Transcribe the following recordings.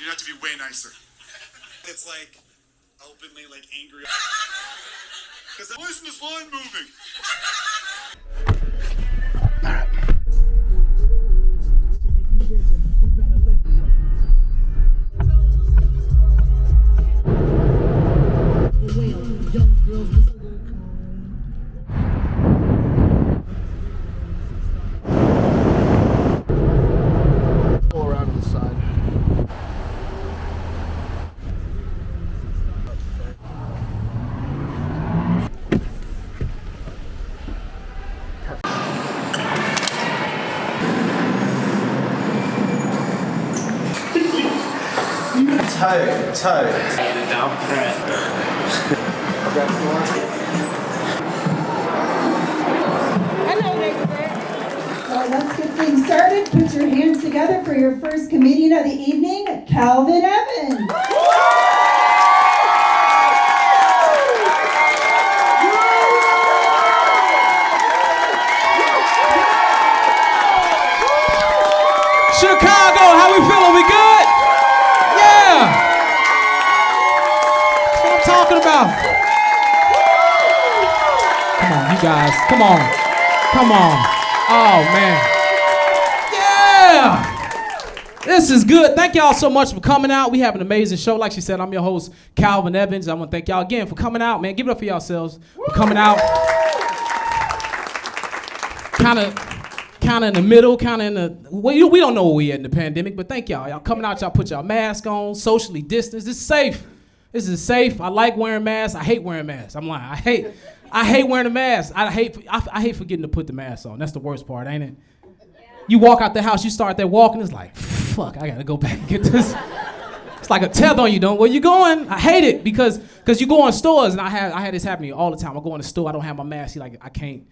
You have to be way nicer. It's like openly like angry. Because why isn't this line moving? All right. Go around to the side. Tight. Down threat. Let's get things started. Put your hands together for your first comedian of the evening, Calvin Evans. Chicago, how we feeling? We good? Yeah. That's what I'm talking about. Come on, you guys. Come on. Oh, man. Yeah. This is good. Thank y'all so much for coming out. We have an amazing show. Like she said, I'm your host, Calvin Evans. I want to thank y'all again for coming out, man. Give it up for yourselves for coming out. Kind of in the middle, well, we don't know where we at in the pandemic, but thank y'all. Y'all coming out, y'all put y'all mask on, socially distanced. This is safe. I like wearing masks. I hate wearing masks. I'm lying. I hate wearing a mask. I hate forgetting to put the mask on. That's the worst part, ain't it? Yeah. You walk out the house, you start that walking, it's like, fuck, I gotta go back and get this. It's like a tether on you, don't. Where you going? I hate it because you go in stores, and I had this happen to me all the time. I go in the store, I don't have my mask. He's like, I can't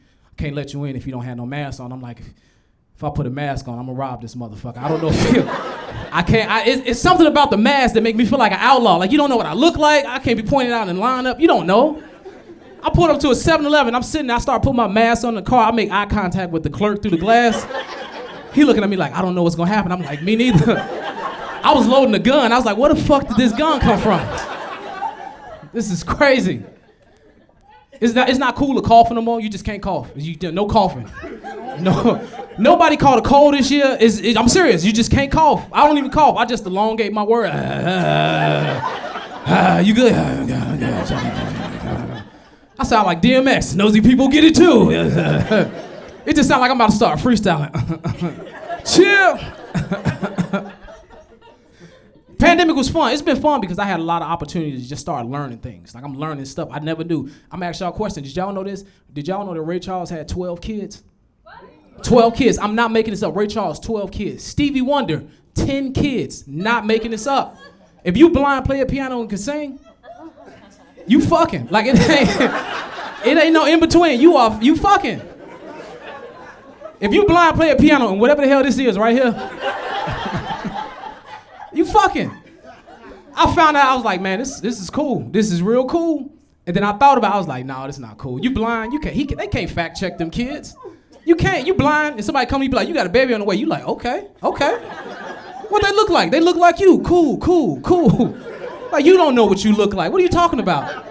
let you in if you don't have no mask on. I'm like, if I put a mask on, I'm gonna rob this motherfucker. I don't know it's something about the mask that make me feel like an outlaw. Like, you don't know what I look like. I can't be pointed out in line up. You don't know. I pulled up to a 7-Eleven. I'm sitting there. I start putting my mask on the car. I make eye contact with the clerk through the glass. He looking at me like, I don't know what's gonna happen. I'm like, me neither. I was loading a gun. I was like, where the fuck did this gun come from? This is crazy. It's not cool to cough no more. You just can't cough. No coughing. No, nobody caught a cold this year. I'm serious. You just can't cough. I don't even cough. I just elongate my word. You good? I sound like DMX. Nosy people get it too. It just sounds like I'm about to start freestyling. Chill. Pandemic was fun. It's been fun because I had a lot of opportunities to just start learning things. Like, I'm learning stuff I never knew. I'm gonna ask y'all a question. Did y'all know this? Did y'all know that Ray Charles had 12 kids? What? 12 kids. I'm not making this up. Ray Charles, 12 kids. Stevie Wonder, 10 kids. Not making this up. If you blind, play a piano, and can sing, you fucking. Like, it ain't no in between. You fucking. If you blind, play a piano, and whatever the hell this is right here, you fucking. I found out, I was like, man, this is cool. This is real cool. And then I thought about it, I was like, no, this is not cool. You blind, they can't fact check them kids. You can't, you blind, and somebody come to you be like, you got a baby on the way. You like, okay. What they look like? They look like you. Cool. Like, you don't know what you look like. What are you talking about?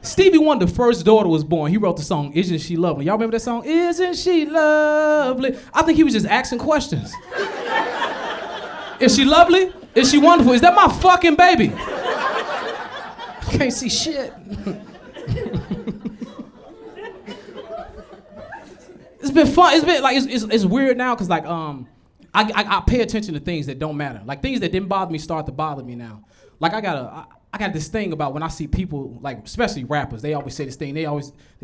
Stevie Wonder's first daughter was born. He wrote the song, Isn't She Lovely? Y'all remember that song? Isn't she lovely? I think he was just asking questions. Is she lovely? Is she wonderful? Is that my fucking baby? I can't see shit. It's been fun. It's been like it's weird now because like I pay attention to things that don't matter. Like, things that didn't bother me start to bother me now. Like, I got this thing about when I see people, like especially rappers, they always say this thing. They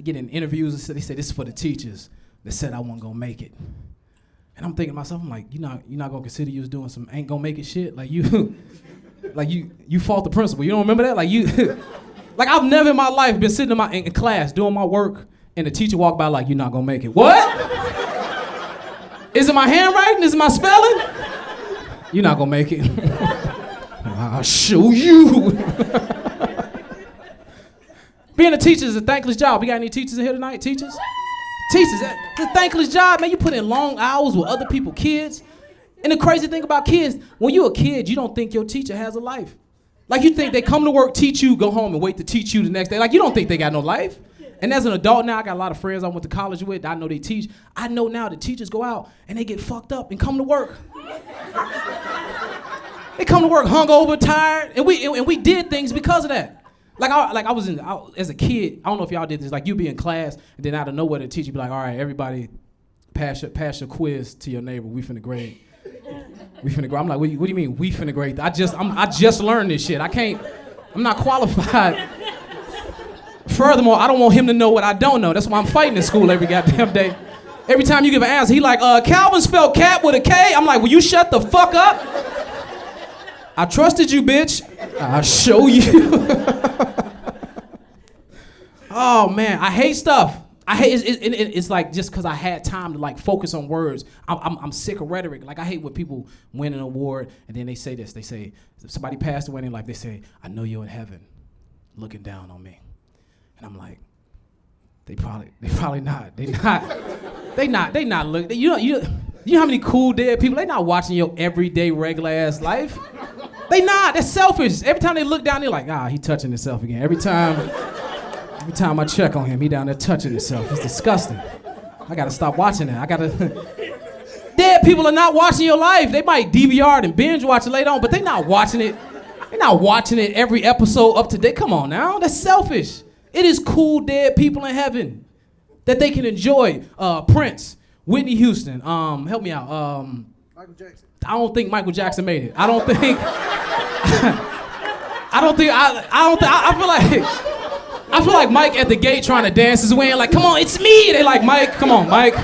get in interviews and they say this is for the teachers that said I wasn't gonna make it. And I'm thinking to myself, I'm like, you're not gonna consider you was doing some ain't gonna make it shit? Like, you fought the principal. You don't remember that? Like, like, I've never in my life been sitting in class doing my work and the teacher walked by like, you're not gonna make it. What? Is it my handwriting? Is it my spelling? You're not gonna make it. I'll show you. Being a teacher is a thankless job. We got any teachers in here tonight? Teachers? Teachers, it's a thankless job, man. You put in long hours with other people's kids. And the crazy thing about kids, when you're a kid, you don't think your teacher has a life. Like you think they come to work, teach you, go home and wait to teach you the next day. Like you don't think they got no life. And as an adult now, I got a lot of friends I went to college with. I know they teach. I know now the teachers go out and they get fucked up and come to work. They come to work hungover, tired, and we did things because of that. As a kid, I don't know if y'all did this. Like you be in class and then out of nowhere the teacher be like, all right, everybody, pass your quiz to your neighbor. We finna grade. We finna grade. I'm like, what do you mean we finna grade? I just learned this shit. I'm not qualified. Furthermore, I don't want him to know what I don't know. That's why I'm fighting in school every goddamn day. Every time you give an answer, he like, Calvin spelled cat with a K. I'm like, will you shut the fuck up? I trusted you, bitch. I'll show you. Oh man, I hate stuff. It's like just because I had time to like focus on words. I'm sick of rhetoric. Like I hate when people win an award and then they say this. They say somebody passed away in life. They say, "I know you're in heaven, looking down on me," and I'm like, they probably not. They not looking. You know how many cool dead people? They not watching your everyday regular ass life. They not. They're selfish. Every time they look down, they're like, he touching himself again. Every time I check on him, he down there touching himself. It's disgusting. I gotta stop watching that. Dead people are not watching your life. They might DVR it and binge watch it later on, but they're not watching it. They're not watching it every episode up to date. Come on now, that's selfish. It is cool dead people in heaven that they can enjoy. Prince, Whitney Houston, help me out. Michael Jackson. I don't think Michael Jackson made it. I feel like Mike at the gate trying to dance his way in, like, come on, it's me. They like, Mike, come on, Mike.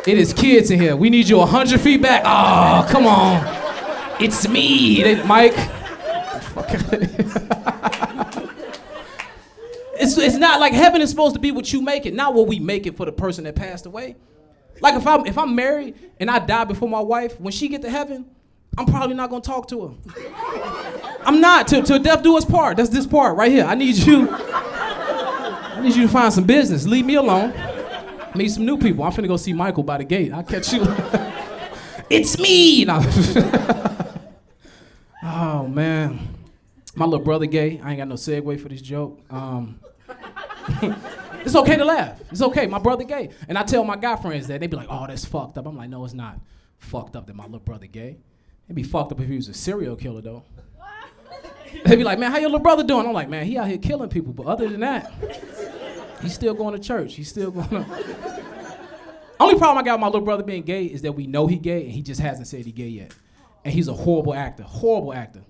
It is kids in here. We need you 100 feet back. Oh, come on. It's me. Mike. It's not like heaven is supposed to be what you make it, not what we make it for the person that passed away. Like if I'm married and I die before my wife, when she get to heaven, I'm probably not gonna talk to her. I'm not, till death do us part. That's this part right here. I need you to find some business. Leave me alone. Meet some new people. I'm finna go see Michael by the gate. I'll catch you. It's me! No. Oh man. My little brother gay. I ain't got no segue for this joke. It's okay to laugh. It's okay. My brother gay. And I tell my guy friends that. They be like, oh, that's fucked up. I'm like, no, it's not fucked up that my little brother gay. It'd be fucked up if he was a serial killer, though. They be like, man, how your little brother doing? I'm like, man, he out here killing people. But other than that, he's still going to church. He's still going to... Only problem I got with my little brother being gay is that we know he gay, and he just hasn't said he gay yet. And he's a horrible actor. Horrible actor.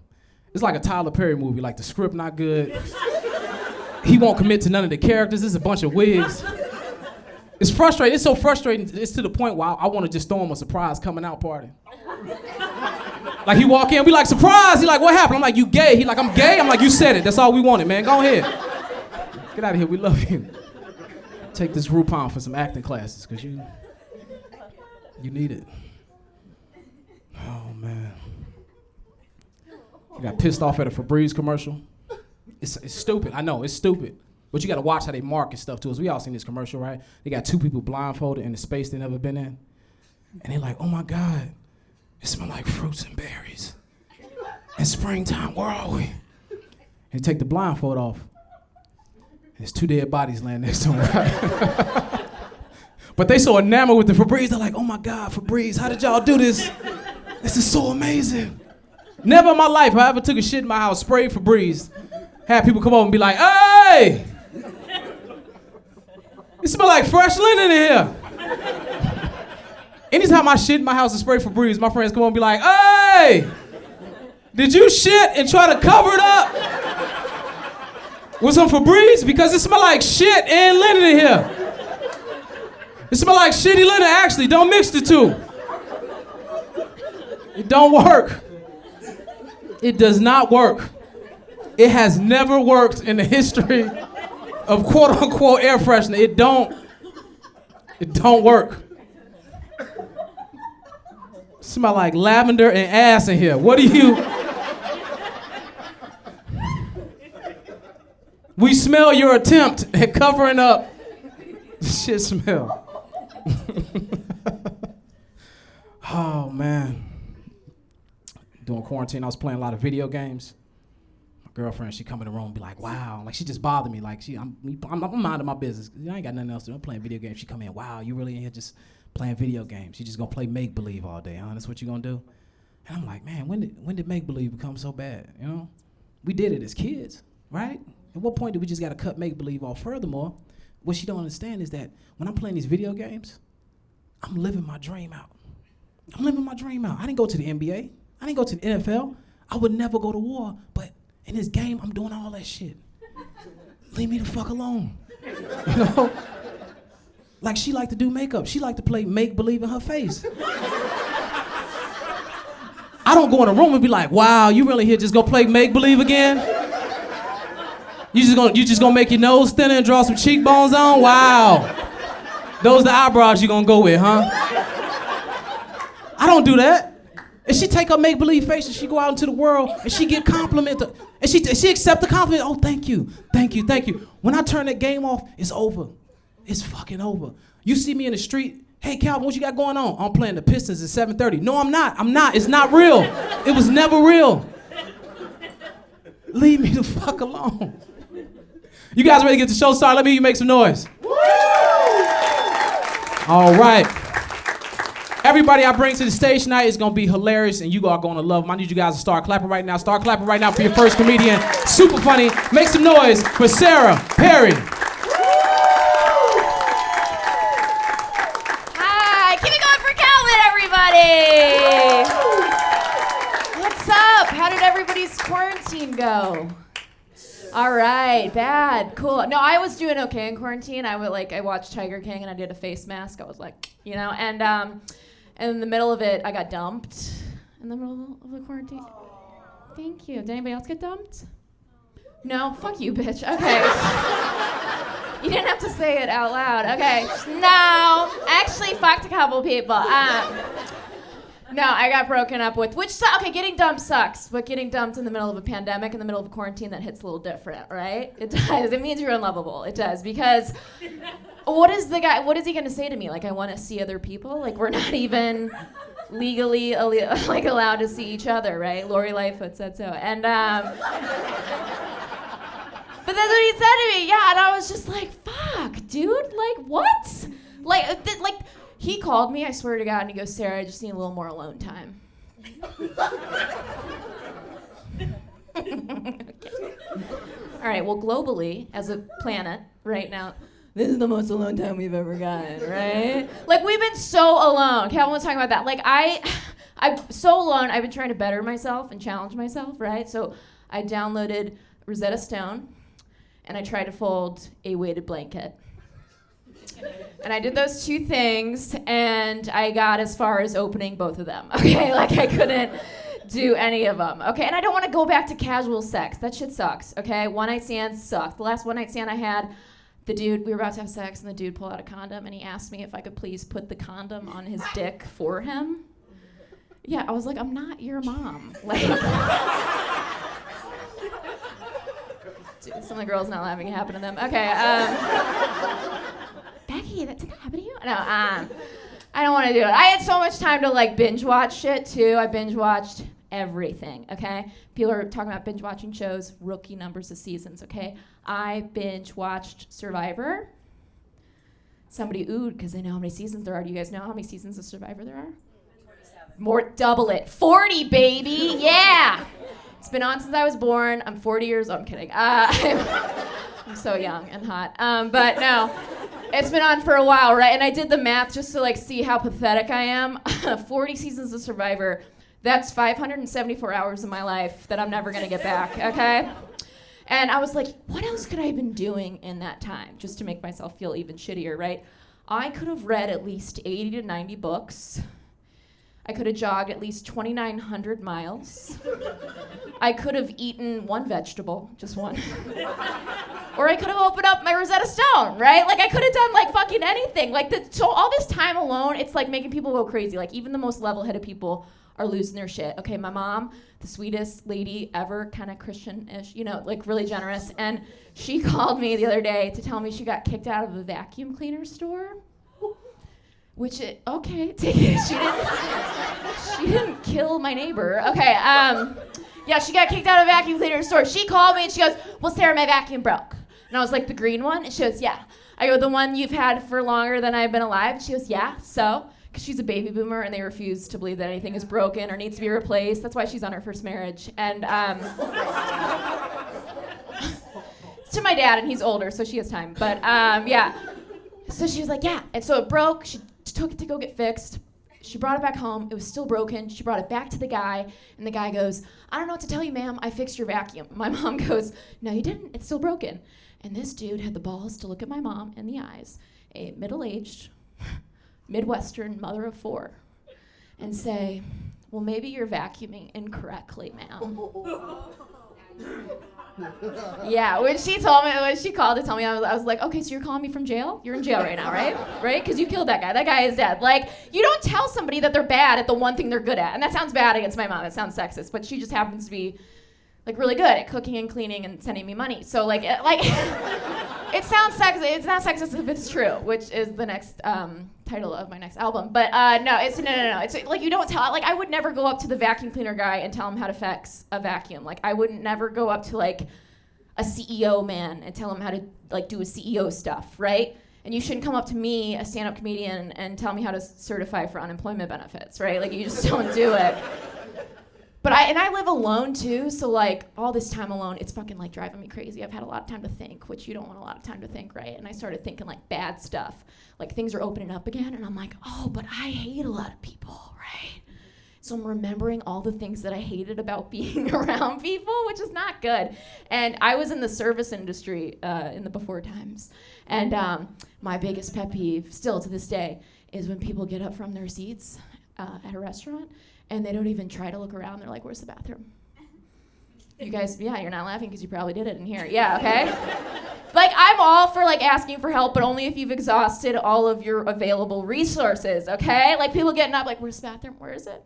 It's like a Tyler Perry movie. Like, the script not good. He won't commit to none of the characters. This is a bunch of wigs. It's frustrating. It's so frustrating. It's to the point where I want to just throw him a surprise coming out party. Like he walk in, we like, surprise. He like, what happened? I'm like, you gay. He like, I'm gay. I'm like, you said it. That's all we wanted, man. Go ahead. Get out of here. We love you. Take this Groupon for some acting classes, because you need it. Oh, man. I got pissed off at a Febreze commercial. It's stupid. I know, it's stupid. But you got to watch how they market stuff to us. We all seen this commercial, right? They got two people blindfolded in a space they never been in. And they're like, oh, my God. It smells like fruits and berries. And springtime, where are we? And take the blindfold off. There's two dead bodies laying next to them, right? But they so enamored with the Febreze, they're like, oh my God, Febreze, how did y'all do this? This is so amazing. Never in my life have I ever took a shit in my house, sprayed Febreze, had people come over and be like, hey! It smells like fresh linen in here. Anytime I shit in my house and spray Febreze, my friends come over and be like, hey! Did you shit and try to cover it up with some Febreze? Because it smells like shit and linen in here. It smells like shitty linen, actually. Don't mix the two. It don't work. It does not work. It has never worked in the history of quote-unquote air freshener. It don't work. It smell like lavender and ass in here. What do you... We smell your attempt at covering up the shit smell. Oh, man. During quarantine, I was playing a lot of video games. My girlfriend, she come in the room and be like, wow. Like, she just bothered me. Like, I'm minding my business. I ain't got nothing else to do. I'm playing video games. She come in, wow, you really in here just playing video games? You just gonna play make-believe all day, huh? That's what you gonna do? And I'm like, man, when did make-believe become so bad, you know? We did it as kids, right? At what point did we just gotta cut make-believe off? Furthermore, what she don't understand is that when I'm playing these video games, I'm living my dream out. I'm living my dream out. I didn't go to the NBA. I didn't go to the NFL. I would never go to war, but in this game, I'm doing all that shit. Leave me the fuck alone, you know? Like, she liked to do makeup. She liked to play make-believe in her face. I don't go in a room and be like, wow, you really here just go play make-believe again? You just gonna make your nose thinner and draw some cheekbones on? Wow. Those the eyebrows you gonna go with, huh? I don't do that. And she take her make-believe face and she go out into the world and she get complimented. And she accept the compliment. Oh, thank you, thank you, thank you. When I turn that game off, it's over. It's fucking over. You see me in the street, hey Calvin, what you got going on? I'm playing the Pistons at 7:30. No, I'm not. It's not real. It was never real. Leave me the fuck alone. You guys ready to get the show started? Let me hear you make some noise. All right. Everybody I bring to the stage tonight is gonna be hilarious and you are gonna love them. I need you guys to start clapping right now. Start clapping right now for your first comedian. Super funny. Make some noise for Sarah Perry. Hi, keep it going for Calvin, everybody. What's up? How did everybody's quarantine go? All right, bad, cool. No, I was doing okay in quarantine. I watched Tiger King and I did a face mask. I was like, you know, and in the middle of it, I got dumped in the middle of the quarantine. Thank you. Did anybody else get dumped? No? Fuck you, bitch. Okay. You didn't have to say it out loud. Okay. No. Actually, fucked a couple people. No, I got broken up with, okay, getting dumped sucks, but getting dumped in the middle of a pandemic, in the middle of a quarantine, that hits a little different, right? It does. It means you're unlovable. It does, because what is he going to say to me? Like, I want to see other people? Like, we're not even legally allowed to see each other, right? Lori Lightfoot said so. And, but that's what he said to me, yeah, and I was just like, fuck, dude, like, what? He called me, I swear to God, and he goes, Sarah, I just need a little more alone time. Okay. All right, well, globally, as a planet, right now, this is the most alone time we've ever gotten, right? Like, we've been so alone. Calvin was talking about that. Like, I'm so alone, I've been trying to better myself and challenge myself, right? So I downloaded Rosetta Stone, and I tried to fold a weighted blanket. And I did those two things, and I got as far as opening both of them, okay? Like, I couldn't do any of them, okay? And I don't want to go back to casual sex. That shit sucks, okay? One-night stands suck. The last one-night stand I had, we were about to have sex, and the dude pulled out a condom, and he asked me if I could please put the condom on his dick for him. Yeah, I was like, I'm not your mom. Like, dude, some of the girls not laughing, it happened to them. Okay, Becky, did that happen to you? No, I don't want to do it. I had so much time to like binge watch shit too. I binge watched everything, okay? People are talking about binge watching shows, rookie numbers of seasons, okay? I binge watched Survivor. Somebody oohed because they know how many seasons there are. Do you guys know how many seasons of Survivor there are? 47. More, double it. 40, baby, yeah! It's been on since I was born. I'm 40 years old. I'm kidding. I'm so young and hot. But no. It's been on for a while, right? And I did the math just to like see how pathetic I am. 40 seasons of Survivor. That's 574 hours of my life that I'm never gonna get back, okay? And I was like, what else could I have been doing in that time just to make myself feel even shittier, right? I could have read at least 80 to 90 books. I could have jogged at least 2,900 miles. I could have eaten one vegetable, just one. Or I could have opened up my Rosetta Stone, right? Like, I could have done, like, fucking anything. So all this time alone, it's, like, making people go crazy. Like, even the most level-headed people are losing their shit. Okay, my mom, the sweetest lady ever, kind of Christian-ish, you know, like, really generous. And she called me the other day to tell me she got kicked out of a vacuum cleaner store. Okay, take it. She didn't kill my neighbor. Okay, yeah, she got kicked out of a vacuum cleaner store. She called me and she goes, well, Sarah, my vacuum broke. And I was like, the green one? And she goes, yeah. I go, the one you've had for longer than I've been alive? She goes, yeah, so? Because she's a baby boomer and they refuse to believe that anything is broken or needs to be replaced. That's why she's on her first marriage. And it's to my dad, and he's older, so she has time. But yeah. So she was like, yeah. And so it broke. She took it to go get fixed. She brought it back home. It was still broken. She brought it back to the guy, and the guy goes, I don't know what to tell you, ma'am. I fixed your vacuum. My mom goes, no, you didn't. It's still broken. And this dude had the balls to look at my mom in the eyes, a middle-aged, Midwestern mother of 4, and say, well, maybe you're vacuuming incorrectly, ma'am. Yeah, when she called to tell me, I was like, okay, so you're calling me from jail? You're in jail right now, right? Right? Because you killed that guy. That guy is dead. Like, you don't tell somebody that they're bad at the one thing they're good at. And that sounds bad against my mom. It sounds sexist. But she just happens to be, like, really good at cooking and cleaning and sending me money. So, like it sounds sexist. It's not sexist if it's true, which is the next title of my next album. But no. It's like you don't tell. Like, I would never go up to the vacuum cleaner guy and tell him how to fix a vacuum. Like, I wouldn't never go up to like a CEO man and tell him how to like do a CEO stuff, right? And you shouldn't come up to me, a stand-up comedian, and tell me how to certify for unemployment benefits, right? Like, you just don't do it. But I live alone too, so like all this time alone, it's fucking like driving me crazy. I've had a lot of time to think, which you don't want a lot of time to think, right? And I started thinking like bad stuff, like things are opening up again, and I'm like, oh, but I hate a lot of people, right? So I'm remembering all the things that I hated about being around people, which is not good. And I was in the service industry in the before times, and my biggest pet peeve, still to this day, is when people get up from their seats at a restaurant and they don't even try to look around. They're like, where's the bathroom? You guys, yeah, you're not laughing because you probably did it in here. Yeah, okay? Like, I'm all for, like, asking for help, but only if you've exhausted all of your available resources, okay? Like, people getting up, like, where's the bathroom? Where is it?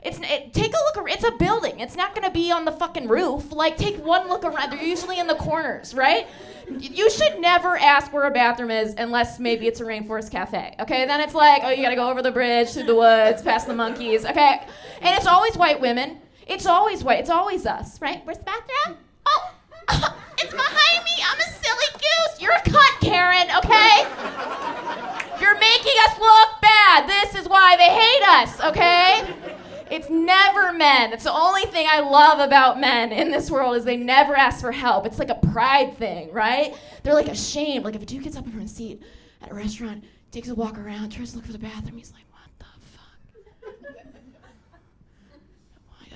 Take a look around. It's a building. It's not going to be on the fucking roof. Like, take one look around. They're usually in the corners, right? You should never ask where a bathroom is unless maybe it's a rainforest cafe, okay? Then it's like, oh, you got to go over the bridge, through the woods, past the monkeys, okay? And it's always white women. It's always white. It's always us, right? Where's the bathroom? Oh, it's behind me. I'm a silly goose. You're a cunt, Karen, okay? You're making us look bad. This is why they hate us, okay? It's never men. That's the only thing I love about men in this world is they never ask for help. It's like a pride thing, right? They're like ashamed. Like if a dude gets up from his seat at a restaurant, takes a walk around, tries to look for the bathroom, he's like, what the fuck?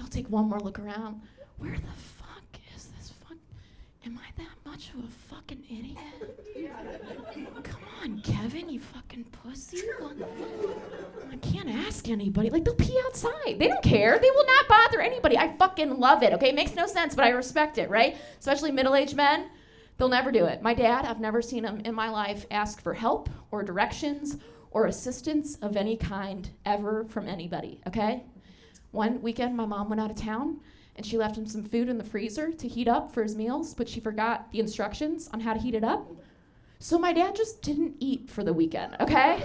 I'll take one more look around. Where the fuck is this fuck? Am I that much of a fucking idiot? Come on, Kevin, you fucking pussy. I can't ask anybody. Like, they'll pee outside. They don't care. They will not bother anybody. I fucking love it, okay? It makes no sense, but I respect it, right? Especially middle-aged men. They'll never do it. My dad, I've never seen him in my life ask for help or directions or assistance of any kind ever from anybody, okay? One weekend, my mom went out of town, and she left him some food in the freezer to heat up for his meals, but she forgot the instructions on how to heat it up. So my dad just didn't eat for the weekend, okay?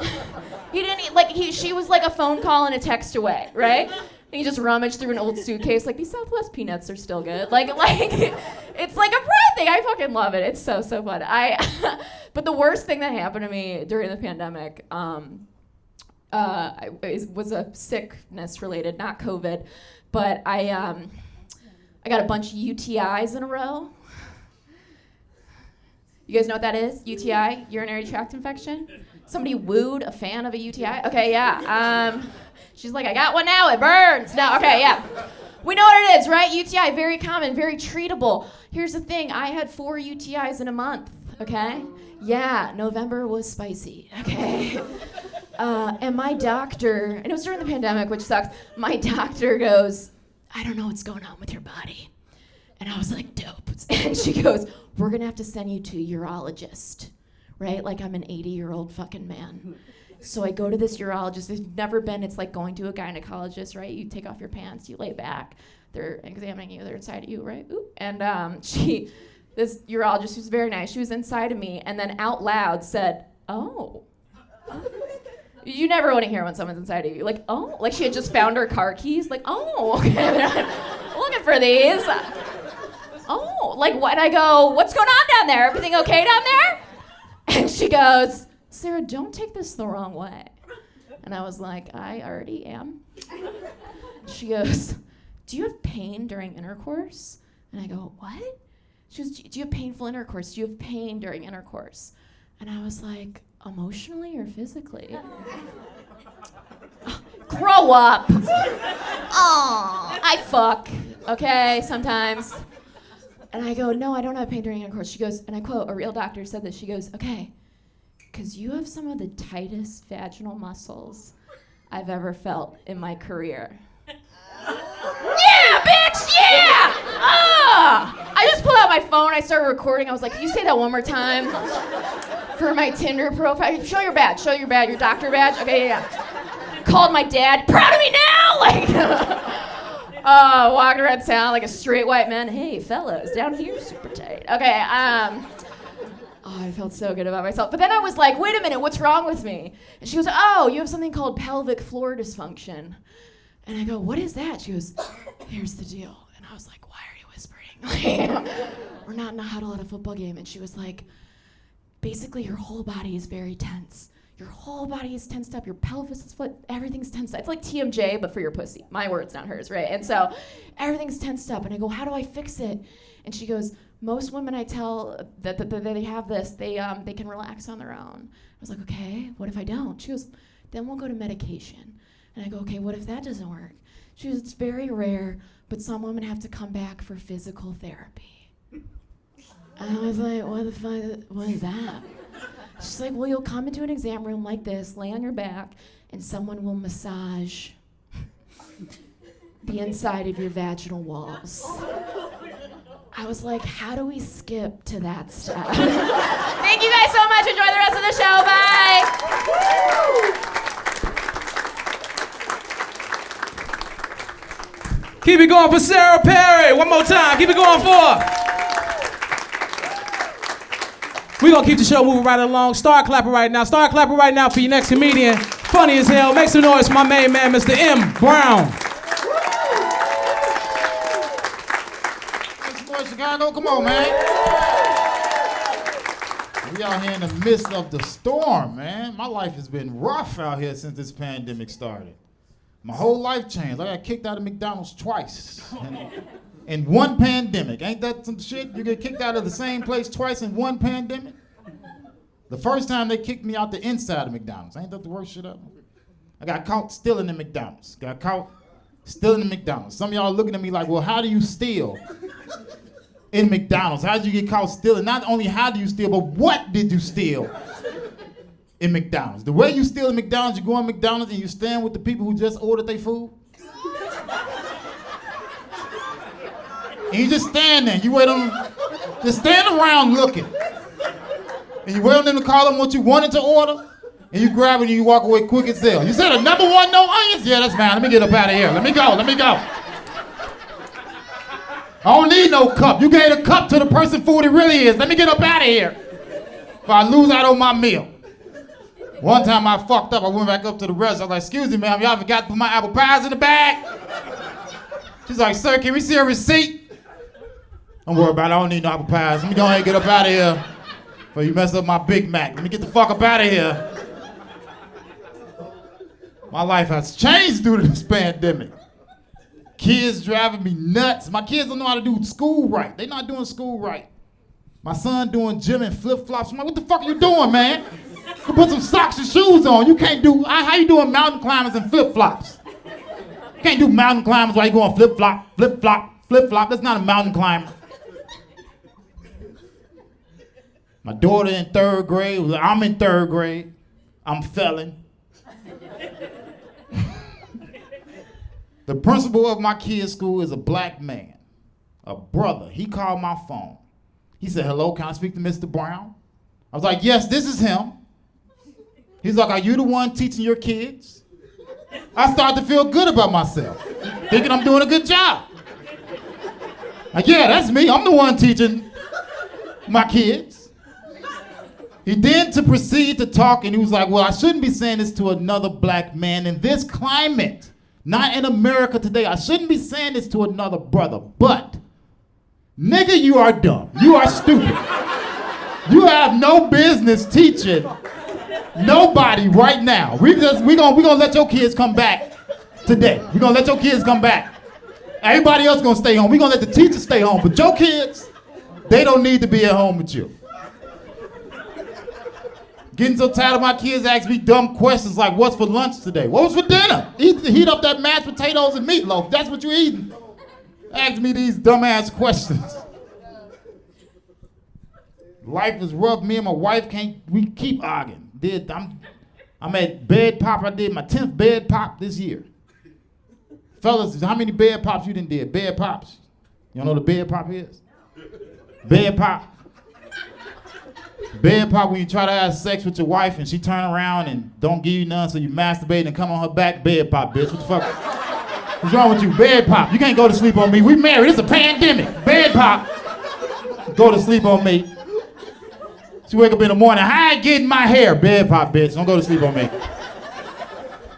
He didn't eat, like, she was like a phone call and a text away, right? And he just rummaged through an old suitcase, like, these Southwest peanuts are still good. Like, it's like a pride thing. I fucking love it. It's so fun. But the worst thing that happened to me during the pandemic was a sickness related, not COVID, but I got a bunch of UTIs in a row. You guys know what that is? UTI, urinary tract infection? Somebody wooed a fan of a UTI? Okay, yeah. She's like, I got one now, it burns. No, okay, yeah. We know what it is, right? UTI, very common, very treatable. Here's the thing, I had 4 UTIs in a month, okay? Yeah, November was spicy, okay? And my doctor, and it was during the pandemic, which sucks, my doctor goes, I don't know what's going on with your body. And I was like, dope. And she goes, we're gonna have to send you to a urologist, right? Like I'm an 80-year-old fucking man. So I go to this urologist. If you've never been, it's like going to a gynecologist, right? You take off your pants, you lay back. They're examining you, they're inside of you, right? Ooh. And this urologist who's very nice, she was inside of me and then out loud said, oh. You never want to hear when someone's inside of you. Like, oh, like she had just found her car keys. Like, oh, okay, looking for these. Oh, like what? I go, what's going on down there? Everything okay down there? And she goes, Sarah, don't take this the wrong way. And I was like, I already am. She goes, do you have pain during intercourse? And I go, what? She goes, do you have painful intercourse? Do you have pain during intercourse? And I was like, emotionally or physically? Grow up. Oh, I fuck, okay, sometimes. And I go, no, I don't have pain during intercourse. She goes, and I quote, a real doctor said this. She goes, okay, because you have some of the tightest vaginal muscles I've ever felt in my career. Yeah, bitch, yeah! I just pulled out my phone, I started recording. I was like, can you say that one more time? For my Tinder profile. Show your badge, your doctor badge. Okay, yeah. Called my dad, proud of me now! Like, walking around town like a straight white man. Hey, fellas, down here, super tight. Okay, I felt so good about myself. But then I was like, wait a minute, what's wrong with me? And she goes, oh, you have something called pelvic floor dysfunction. And I go, what is that? She goes, here's the deal. And I was like, why are you whispering? We're not in a huddle at a football game. And she was like, basically your whole body is very tense. Your whole body is tensed up. Your pelvis is foot, everything's tensed up. It's like TMJ, but for your pussy. My words, not hers, right? And so everything's tensed up. And I go, how do I fix it? And she goes, most women I tell that they have this, they can relax on their own. I was like, okay, what if I don't? She goes, then we'll go to medication. And I go, okay, what if that doesn't work? She goes, it's very rare, but some women have to come back for physical therapy. And I was like, what the fuck, what is that? She's like, well, you'll come into an exam room like this, lay on your back, and someone will massage the inside of your vaginal walls. I was like, how do we skip to that step? Thank you guys so much. Enjoy the rest of the show. Bye. Keep it going for Sarah Perry. One more time. Keep it going for her. We're going to keep the show moving right along. Start clapping right now. Start clapping right now for your next comedian. Funny as hell. Make some noise for my main man, Mr. M. Brown. Chicago, come on, man. We out here in the midst of the storm, man. My life has been rough out here since this pandemic started. My whole life changed. I got kicked out of McDonald's twice in one pandemic. Ain't that some shit? You get kicked out of the same place twice in one pandemic? The first time they kicked me out the inside of McDonald's. Ain't that the worst shit ever? I got caught stealing in McDonald's. Got caught stealing in McDonald's. Some of y'all looking at me like, well, how do you steal in McDonald's? How did you get caught stealing? Not only how do you steal, but what did you steal in McDonald's? The way you steal in McDonald's, you go in McDonald's and you stand with the people who just ordered their food. And you just stand there. You wait on them. Just stand around looking. And you wait on them to call them what you wanted to order. And you grab it and you walk away quick as hell. You said a number one, no onions? Yeah, that's fine. Let me get up out of here. Let me go. I don't need no cup. You gave a cup to the person food it really is. Let me get up out of here. If I lose out on my meal. One time I fucked up. I went back up to the restaurant. I was like, excuse me, ma'am, y'all forgot to put my apple pies in the bag? She's like, sir, can we see a receipt? Don't worry about it. I don't need no apple pies. Let me go ahead and get up out of here before you mess up my Big Mac. Let me get the fuck up out of here. My life has changed due to this pandemic. Kids driving me nuts. My kids don't know how to do school right. They're not doing school right. My son doing gym and flip-flops. I'm like, what the fuck are you doing, man? You put some socks and shoes on. You can't do, how you doing mountain climbers and flip-flops? You can't do mountain climbers while you going flip-flop, flip-flop, flip-flop. That's not a mountain climber. My daughter in 3rd grade. I'm in 3rd grade. I'm failing. The principal of my kid's school is a black man, a brother. He called my phone. He said, hello, can I speak to Mr. Brown? I was like, yes, this is him. He's like, are you the one teaching your kids? I started to feel good about myself, thinking I'm doing a good job. Like, yeah, that's me. I'm the one teaching my kids. He then to proceed to talk, and he was like, well, I shouldn't be saying this to another black man in this climate. Not in America today. I shouldn't be saying this to another brother. But, nigga, you are dumb. You are stupid. You have no business teaching nobody right now. We gonna let your kids come back today. We gonna let your kids come back. Everybody else gonna stay home. We gonna let the teachers stay home. But your kids, they don't need to be at home with you. Getting so tired of my kids asking me dumb questions like, what's for lunch today? What was for dinner? Heat up that mashed potatoes and meatloaf. That's what you eating. Ask me these dumbass questions. Life is rough. Me and my wife we keep arguing. I'm at bed pop. I did my 10th bed pop this year. Fellas, how many bed pops you done did? Bed pops. You don't know what a bed pop is? Bed pop. Bed pop when you try to have sex with your wife and she turn around and don't give you none, so you masturbate and come on her back. Bed pop, bitch. What the fuck? What's wrong with you? Bed pop. You can't go to sleep on me. We married. It's a pandemic. Bed pop. Go to sleep on me. She wake up in the morning. I ain't getting my hair. Bed pop, bitch. Don't go to sleep on me.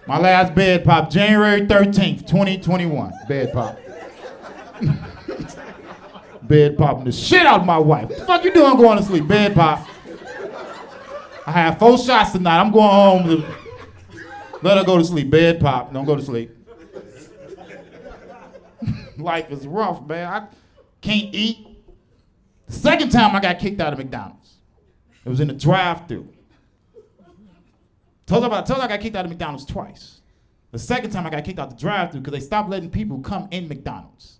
My last bed pop, January 13th, 2021. Bed pop. Bed popping the shit out of my wife. What the fuck you doing going to sleep? Bed pop. I had 4 shots tonight. I'm going home to let her go to sleep. Bed pop. Don't go to sleep. Life is rough, man. I can't eat. The second time I got kicked out of McDonald's. It was in the drive-thru. Told you I got kicked out of McDonald's twice. The second time I got kicked out the drive-thru because they stopped letting people come in McDonald's.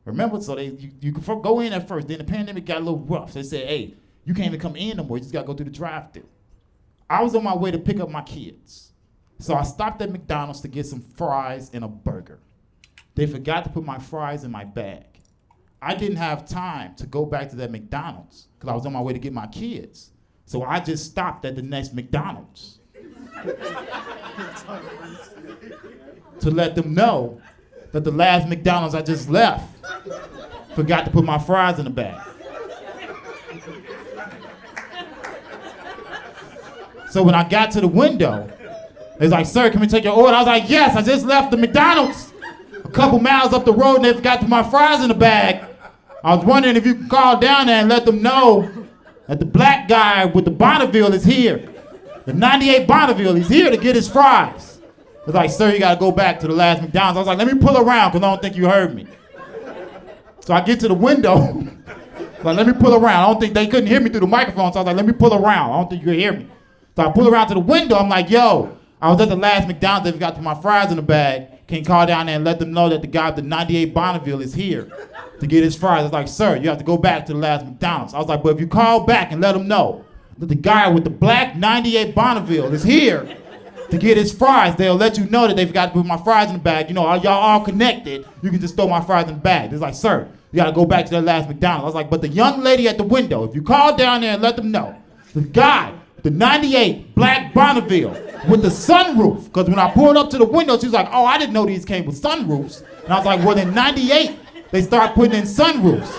Remember, so you could go in at first. Then the pandemic got a little rough. So they said, hey, you can't even come in no more. You just got to go through the drive-thru. I was on my way to pick up my kids. So I stopped at McDonald's to get some fries and a burger. They forgot to put my fries in my bag. I didn't have time to go back to that McDonald's because I was on my way to get my kids. So I just stopped at the next McDonald's to let them know that the last McDonald's I just left forgot to put my fries in the bag. So when I got to the window, they was like, sir, can we take your order? I was like, yes, I just left the McDonald's a couple miles up the road and they forgot to put my fries in the bag. I was wondering if you could call down there and let them know that the black guy with the Bonneville is here. The 98 Bonneville, he's here to get his fries. I was like, sir, you gotta go back to the last McDonald's. I was like, let me pull around because I don't think you heard me. So I get to the window. Like, let me pull around. I don't think they couldn't hear me through the microphone, so I was like, let me pull around. I don't think you could hear me. So I pull around to the window. I'm like, yo, I was at the last McDonald's. They forgot to put my fries in the bag. Can you call down there and let them know that the guy with the 98 Bonneville is here to get his fries? I was like, sir, you have to go back to the last McDonald's. I was like, but if you call back and let them know that the guy with the black 98 Bonneville is here to get his fries, they'll let you know that they forgot to put my fries in the bag. You know, y'all all connected. You can just throw my fries in the bag. It's like, sir, you got to go back to that last McDonald's. I was like, but the young lady at the window, if you call down there and let them know, the guy, the 98 black Bonneville with the sunroof, because when I pulled up to the window, she was like, oh, I didn't know these came with sunroofs. And I was like, well, in 98, they start putting in sunroofs.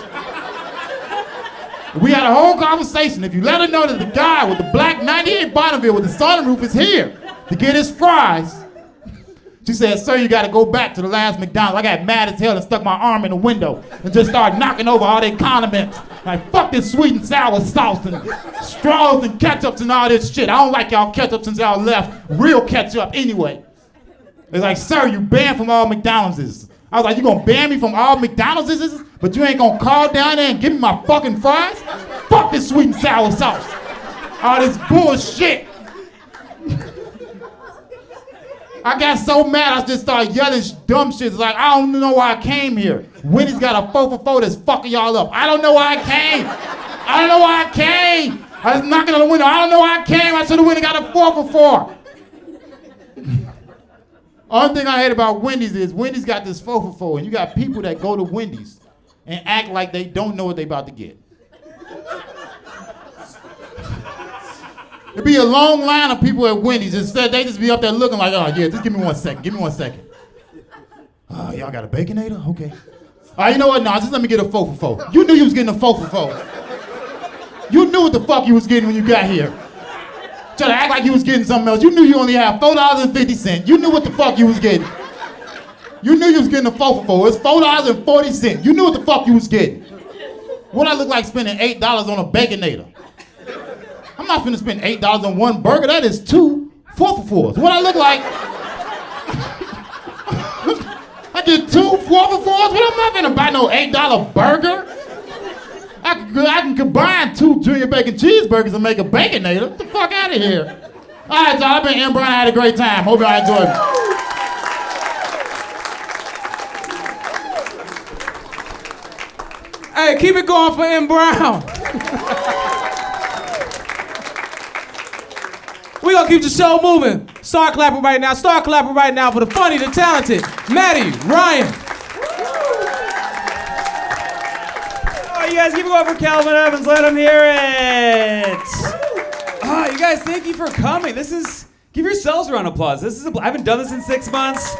We had a whole conversation. If you let her know that the guy with the black 98 Bonneville with the sunroof is here to get his fries, she said, sir, you got to go back to the last McDonald's. I got mad as hell and stuck my arm in the window and just started knocking over all their condiments. Like, fuck this sweet and sour sauce and straws and ketchups and all this shit. I don't like y'all ketchup since y'all left real ketchup anyway. It's like, sir, you banned from all McDonald's. I was like, you gonna ban me from all McDonald's, but you ain't gonna call down there and give me my fucking fries? Fuck this sweet and sour sauce. All this bullshit. I got so mad, I just started yelling dumb shit. It's like, I don't know why I came here. Wendy's got a 4 for 4 that's fucking y'all up. I don't know why I came. I don't know why I came. I was knocking on the window. I don't know why I came. I should have went and got a 4 for 4. Only thing I hate about Wendy's is Wendy's got this 4 for 4, and you got people that go to Wendy's and act like they don't know what they about to get. It'd be a long line of people at Wendy's. Instead, they just be up there looking like, oh, yeah, just give me 1 second. Give me 1 second. Oh, y'all got a Baconator? Okay. All right, you know what? No, just let me get a 4 for 4. You knew you was getting a 4 for 4. You knew what the fuck you was getting when you got here. Try to act like you was getting something else. You knew you only had $4.50. You knew what the fuck you was getting. You knew you was getting a 4 for 4. It's $4.40. You knew what the fuck you was getting. What I look like spending $8 on a Baconator? I'm not finna spend $8 on one burger. That is 2 4 for 4s. What I look like? I get 2 4 for 4s, but I'm not gonna buy no $8 burger. I can combine 2 junior bacon cheeseburgers and make a Baconator. Get the fuck out of here. All right, y'all, I've been Ibrahim. I had a great time. Hope y'all enjoyed it. Hey, keep it going for M. Brown. We gonna keep the show moving. Start clapping right now. Start clapping right now for the funny, the talented MATTY, Ryan. Oh, you guys keep it going for Calvin Evans. Let him hear it. Oh, you guys, thank you for coming. Give yourselves a round of applause. I haven't done this in 6 months.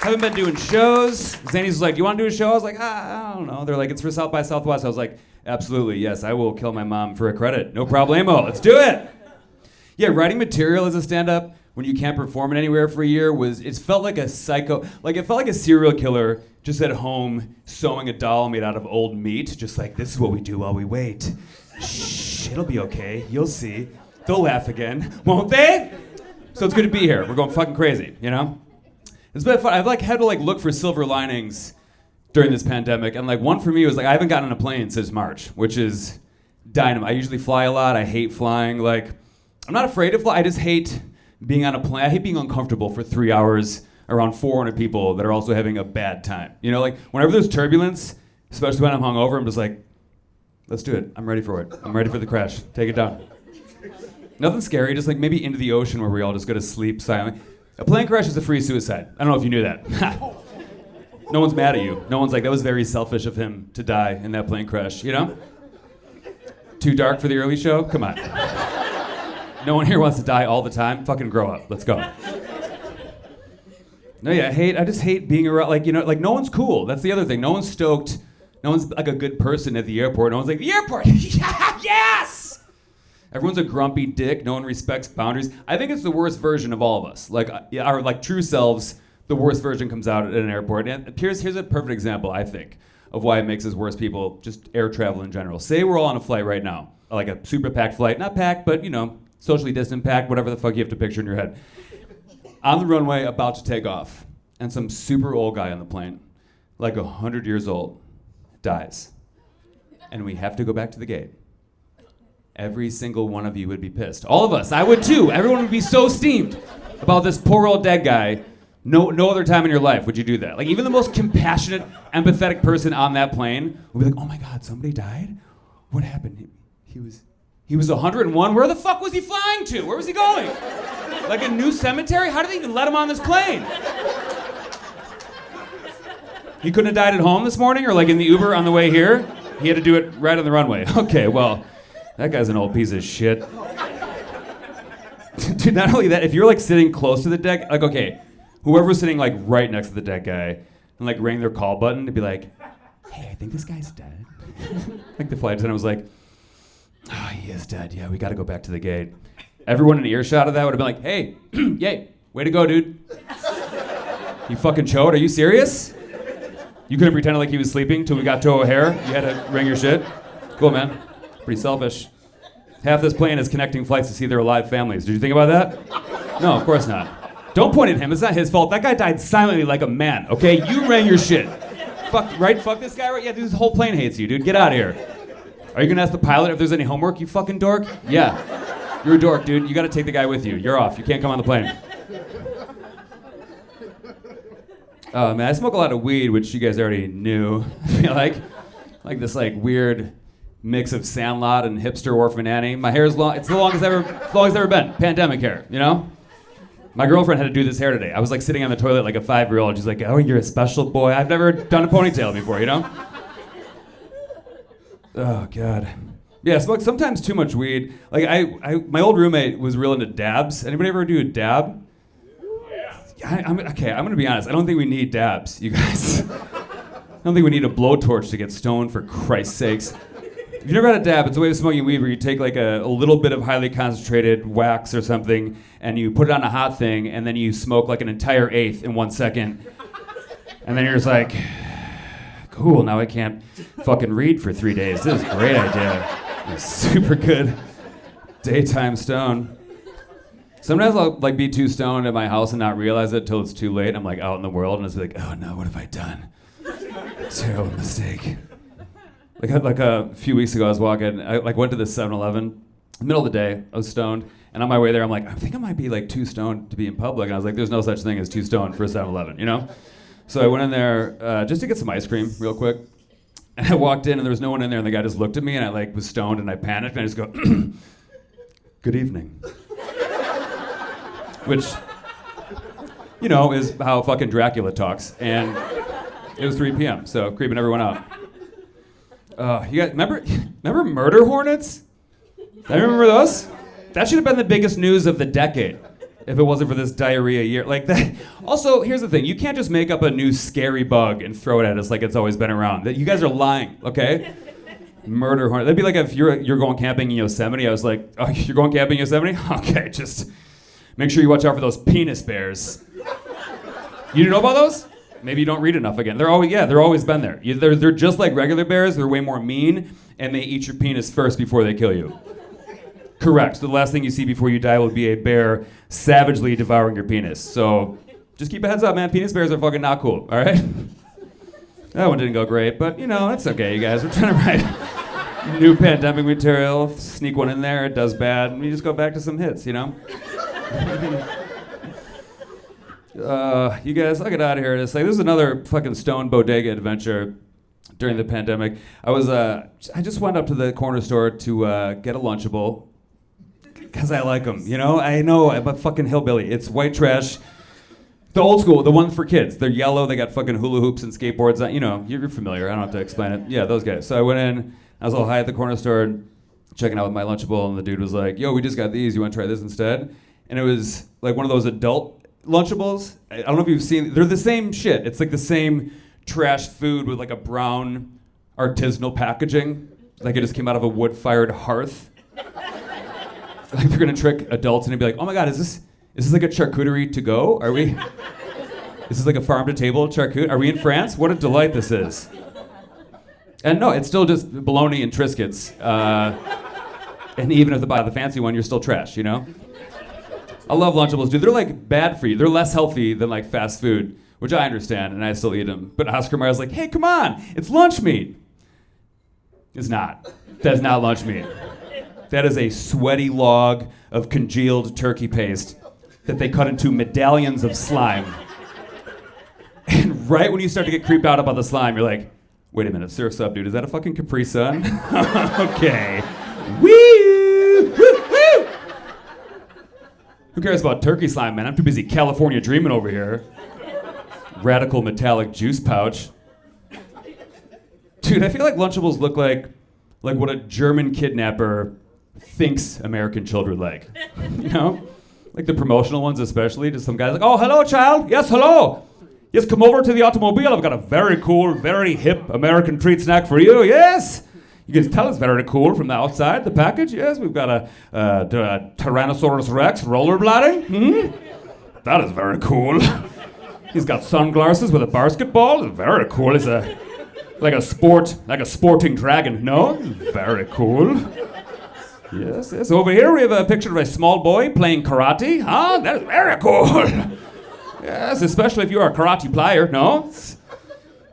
Haven't been doing shows. Zanies was like, do you want to do a show? I was like, I don't know. They're like, it's for South by Southwest. I was like, absolutely, yes, I will kill my mom for a credit. No problemo. Let's do it. Yeah, writing material as a stand-up when you can't perform it anywhere for a year it felt like a psycho, like it felt like a serial killer just at home sewing a doll made out of old meat, just like, this is what we do while we wait. Shh, it'll be okay. You'll see. They'll laugh again, won't they? So it's good to be here. We're going fucking crazy, you know? It's been fun. I've had to look for silver linings during this pandemic, and one for me was I haven't gotten on a plane since March, which is dynamite. I usually fly a lot. I hate flying. I'm not afraid to fly. I just hate being on a plane. I hate being uncomfortable for 3 hours around 400 people that are also having a bad time. You know, whenever there's turbulence, especially when I'm hungover, I'm just like, let's do it. I'm ready for it. I'm ready for the crash. Take it down. Nothing scary. Just maybe into the ocean where we all just go to sleep silently. A plane crash is a free suicide. I don't know if you knew that. No one's mad at you. No one's like, that was very selfish of him to die in that plane crash, you know? Too dark for the early show? Come on. No one here wants to die all the time. Fucking grow up. Let's go. No, yeah, I just hate being around, no one's cool. That's the other thing. No one's stoked. No one's a good person at the airport. No one's like, the airport, yes! Everyone's a grumpy dick. No one respects boundaries. I think it's the worst version of all of us. Our true selves, the worst version comes out at an airport. And here's a perfect example, I think, of why it makes us worse people, just air travel in general. Say we're all on a flight right now, like a super packed flight. Not packed, but, socially distant packed, whatever the fuck you have to picture in your head. On the runway, about to take off, and some super old guy on the plane, 100 years old, dies. And we have to go back to the gate. Every single one of you would be pissed. All of us. I would too. Everyone would be so steamed about this poor old dead guy. No other time in your life would you do that. Even the most compassionate, empathetic person on that plane would be like, oh my God, somebody died? What happened? He was 101? Where the fuck was he flying to? Where was he going? A new cemetery? How did they even let him on this plane? He couldn't have died at home this morning or in the Uber on the way here? He had to do it right on the runway. Okay, well, that guy's an old piece of shit. Dude, not only that, if you're sitting close to the deck, okay, whoever's sitting right next to the dead guy and rang their call button to be like, hey, I think this guy's dead. The flight attendant was like, oh, he is dead. Yeah, we got to go back to the gate. Everyone in earshot of that would have been like, hey, yay, way to go, dude. You fucking chode, are you serious? You couldn't pretend like he was sleeping till we got to O'Hare? You had to ring your shit? Cool, man. Pretty selfish. Half this plane is connecting flights to see their alive families. Did you think about that? No, of course not. Don't point at him. It's not his fault. That guy died silently like a man, okay? You rang your shit. Fuck, right? Fuck this guy, right? Yeah, this whole plane hates you, dude. Get out of here. Are you gonna ask the pilot if there's any homework, you fucking dork? Yeah. You're a dork, dude. You gotta take the guy with you. You're off. You can't come on the plane. Man, I smoke a lot of weed, which you guys already knew. I feel like this weird mix of Sandlot and hipster Orphan Annie. My hair is long. It's the longest ever been. Pandemic hair, you know? My girlfriend had to do this hair today. I was sitting on the toilet like a 5-year-old. She's like, oh, you're a special boy. I've never done a ponytail before, you know? Oh, God. Yeah, smoke sometimes too much weed. My old roommate was real into dabs. Anybody ever do a dab? Yeah. I'm gonna be honest. I don't think we need dabs, you guys. I don't think we need a blowtorch to get stoned, for Christ's sakes. If you've never had a dab, it's a way of smoking weed where you take like a little bit of highly concentrated wax or something and you put it on a hot thing and then you smoke like an entire eighth in 1 second. And then you're just like, cool, now I can't fucking read for 3 days. This is a great idea. It's super good daytime stone. Sometimes I'll like be too stoned at my house and not realize it till it's too late. I'm like out in the world and it's like, oh no, what have I done? Terrible mistake. Like a few weeks ago, I was walking. I like went to the 7-Eleven, middle of the day. I was stoned, and on my way there, I'm like, I think I might be like too stoned to be in public. And I was like, there's no such thing as too stoned for a 7-Eleven, you know? So I went in there just to get some ice cream, real quick. And I walked in, and there was no one in there, and the guy just looked at me, and I like was stoned, and I panicked, and I just go, good evening, which, you know, is how fucking Dracula talks. And it was 3 p.m., so creeping everyone out. You guys remember murder hornets? I remember those. That should have been the biggest news of the decade if it wasn't for this diarrhea year. Like that. Also, here's the thing: you can't just make up a new scary bug and throw it at us like it's always been around. You guys are lying, okay? Murder hornet. That'd be like if you're going camping in Yosemite. I was like, oh, you're going camping in Yosemite? Okay, just make sure you watch out for those penis bears. You didn't know about those? Maybe you don't read enough again. They're always been there. They're just like regular bears. They're way more mean, and they eat your penis first before they kill you. Correct. So the last thing you see before you die will be a bear savagely devouring your penis. So just keep a heads up, man. Penis bears are fucking not cool, all right? That one didn't go great, but, you know, it's okay, you guys. We're trying to write new pandemic material, sneak one in there, it does bad, and we just go back to some hits, you know? You guys, I'll get out of here. It's like, this is another fucking stone bodega adventure during the pandemic. I just went up to the corner store to get a Lunchable because I like them, you know? I know, I'm a fucking hillbilly. It's white trash. The old school, the one for kids. They're yellow, they got fucking hula hoops and skateboards on. You know, you're familiar, I don't have to explain it. Yeah, those guys. So I went in, I was all high at the corner store, checking out with my Lunchable, and the dude was like, yo, we just got these, you want to try this instead? And it was like one of those adult Lunchables. I don't know if you've seen, they're the same shit. It's like the same trash food with like a brown artisanal packaging. Like it just came out of a wood-fired hearth. Like they're gonna trick adults and they'd be like, oh my God, is this like a charcuterie to go? Are we, this is like a farm to table charcuterie? Are we in France? What a delight this is. And no, it's still just bologna and Triscuits. And even if you buy the fancy one, you're still trash, you know? I love Lunchables, dude. They're like bad for you. They're less healthy than like fast food, which I understand, and I still eat them. But Oscar Mayer's like, hey, come on, it's lunch meat. It's not. That's not lunch meat. That is a sweaty log of congealed turkey paste that they cut into medallions of slime. And right when you start to get creeped out about the slime, you're like, wait a minute, Surf's Up, dude. Is that a fucking Capri Sun? Okay. Woo! Woo! Woo! Who cares about turkey slime, man? I'm too busy California dreaming over here. Radical metallic juice pouch. Dude, I feel like Lunchables look like what a German kidnapper thinks American children like. You know? Like the promotional ones especially. Just some guys like, oh, hello, child. Yes, hello. Yes, come over to the automobile. I've got a very cool, very hip American treat snack for you. Yes. You can tell it's very cool from the outside, the package. Yes, we've got a Tyrannosaurus Rex rollerblading. That is very cool. He's got sunglasses with a basketball. It's very cool. It's like a sporting dragon. No, very cool. Yes, yes. Over here we have a picture of a small boy playing karate. Huh? That is very cool. Yes, especially if you're a karate player. No.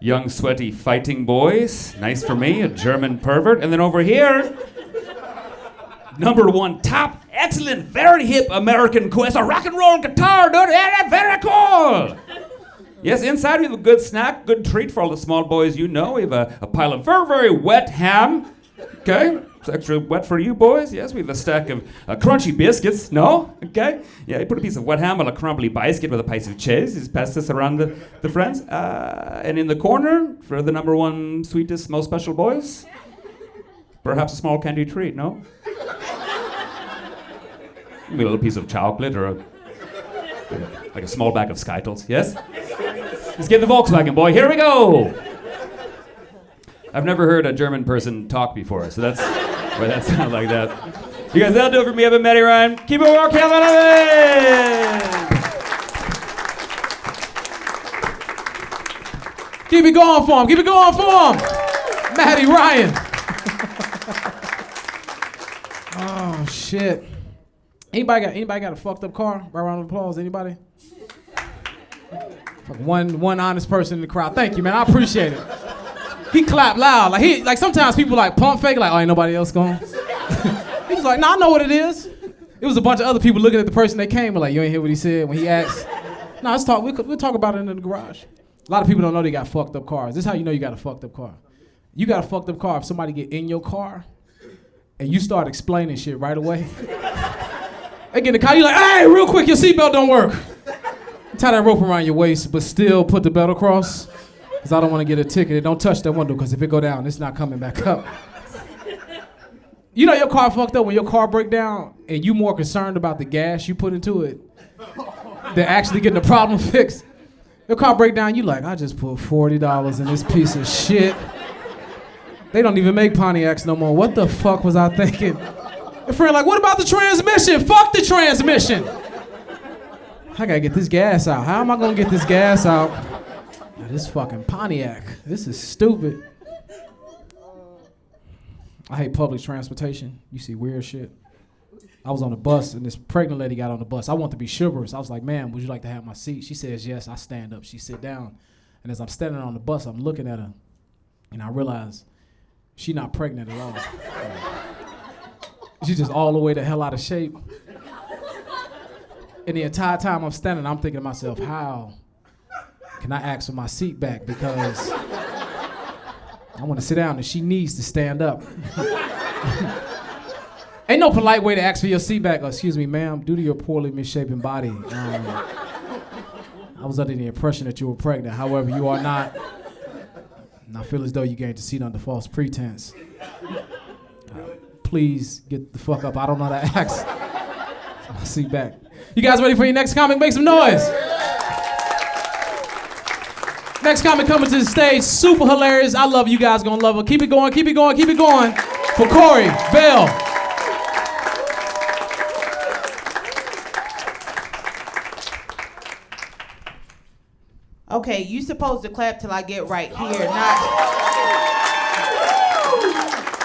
Young, sweaty fighting boys. Nice for me, a German pervert. And then over here, #1 top, excellent, very hip American cool. It's a rock and roll guitar, dude. Yeah, very cool. Yes, inside we have a good snack, good treat for all the small boys you know. We have a pile of very, very wet ham. Okay, it's extra wet for you boys. Yes, we have a stack of crunchy biscuits. No? Okay. Yeah, you put a piece of wet ham on a crumbly biscuit with a piece of cheese. Just pass this around the friends. And in the corner, for the #1 sweetest, most special boys, perhaps a small candy treat, no? Maybe a little piece of chocolate or like a small bag of Skittles, yes? Let's get the Volkswagen, boy. Here we go. I've never heard a German person talk before, so that's why that sounded like that. You guys, that'll do it for me. I've been Matty Ryan. Keep it warm, Calvin Evans! Keep it going for him. Keep it going for him. Matty Ryan. Oh, shit. Anybody got a fucked up car? Right, round of applause. Anybody? One honest person in the crowd. Thank you, man. I appreciate it. He clapped loud. Like sometimes people like pump fake, like, oh, ain't nobody else going. He was like, no, I know what it is. It was a bunch of other people looking at the person they came, like, you ain't hear what he said when he asked. No, let's talk. We'll talk about it in the garage. A lot of people don't know they got fucked up cars. This is how you know you got a fucked up car. You got a fucked up car if somebody get in your car and you start explaining shit right away. They get in the car, you like, hey, real quick, your seatbelt don't work. Tie that rope around your waist, but still put the belt across. Because I don't want to get a ticket. Don't touch that window, because if it go down, it's not coming back up. You know your car fucked up when your car break down and you more concerned about the gas you put into it than actually getting the problem fixed. Your car break down, you like, I just put $40 in this piece of shit. They don't even make Pontiacs no more. What the fuck was I thinking? Your friend like, what about the transmission? Fuck the transmission. I gotta get this gas out. How am I gonna get this gas out? Now, this fucking Pontiac. This is stupid. I hate public transportation. You see weird shit. I was on a bus and this pregnant lady got on the bus. I want to be chivalrous. I was like, ma'am, would you like to have my seat? She says yes. I stand up. She sit down. And as I'm standing on the bus, I'm looking at her and I realize she's not pregnant at all. She's just all the way the hell out of shape. And the entire time I'm standing, I'm thinking to myself, how can I ask for my seat back? Because I want to sit down and she needs to stand up. Ain't no polite way to ask for your seat back. Oh, excuse me, ma'am, due to your poorly misshapen body, I was under the impression that you were pregnant. However, you are not. And I feel as though you gained the seat under false pretense. Please get the fuck up. I don't know how to ask for my seat back. You guys ready for your next comic? Make some noise. Next comic coming to the stage, super hilarious. I love you guys, gonna love her. Keep it going, keep it going, keep it going. For CORREY, Bell. Okay, you supposed to clap till I get right here,